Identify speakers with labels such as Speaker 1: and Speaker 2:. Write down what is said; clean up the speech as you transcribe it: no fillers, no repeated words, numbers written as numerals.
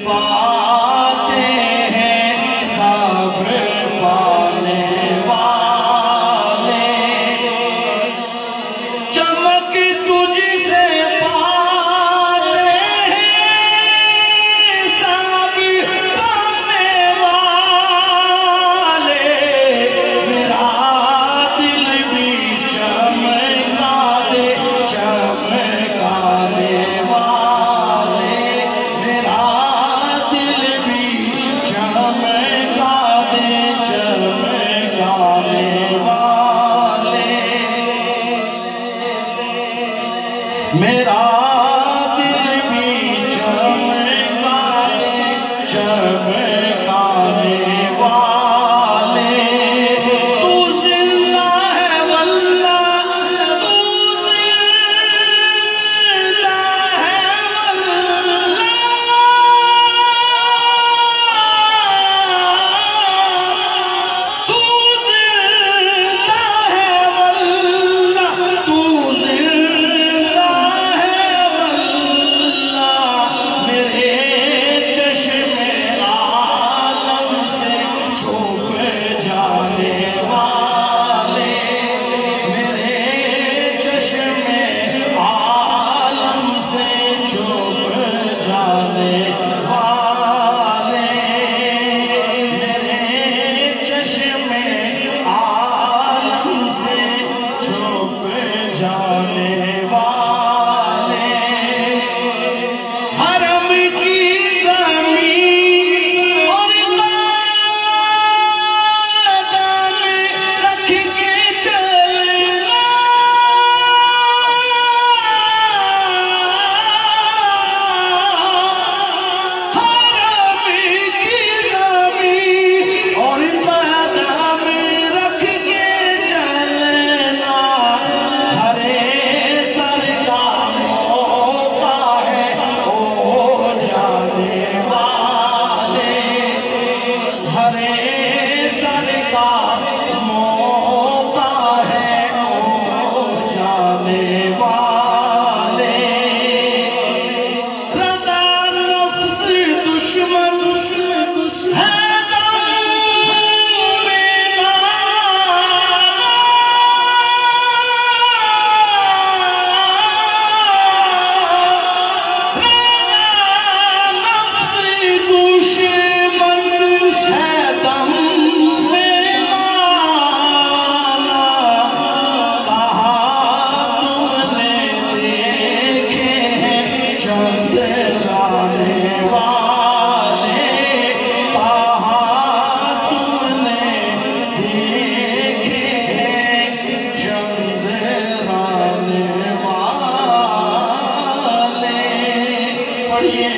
Speaker 1: पाते हैं सब्र पाने वाले। चमक तुझसे पाते हैं सब्र पाने वाले। मेरा दिल भी चमका दे चमकाने वाले। मेरा दिल भी चमका दे चमकाने वाले। मेरा दिल भी चमका दे चमकाने वाले। तू जिंदा है वल्लाह, तू जिंदा है वल्लाह। तू जिंदा है वल्लाह, तू जिंदा है वल्लाह। मेरे चश्मे आलम से छुप जाने वाले। मेरे चश्मे आलम से छुप जाने वाले। मेरे चश्मे आलम से छुप जाने वाले। हरम की ज़मीन और कदम रख के चलना। हरम की ज़मीन और कदम रख के चलना। हरे सर का मौका है ओ जाने वाले। हरे सर का मौका है ओ जाने वाले। रज़ा नफ्स दुश्मन है दम में नफ्स दुश्मन है दम में माना। कहा तुमने देखे हैं चंद्राने वाले। कहा तुमने देखे हैं चंद्राने वाले। पढ़िए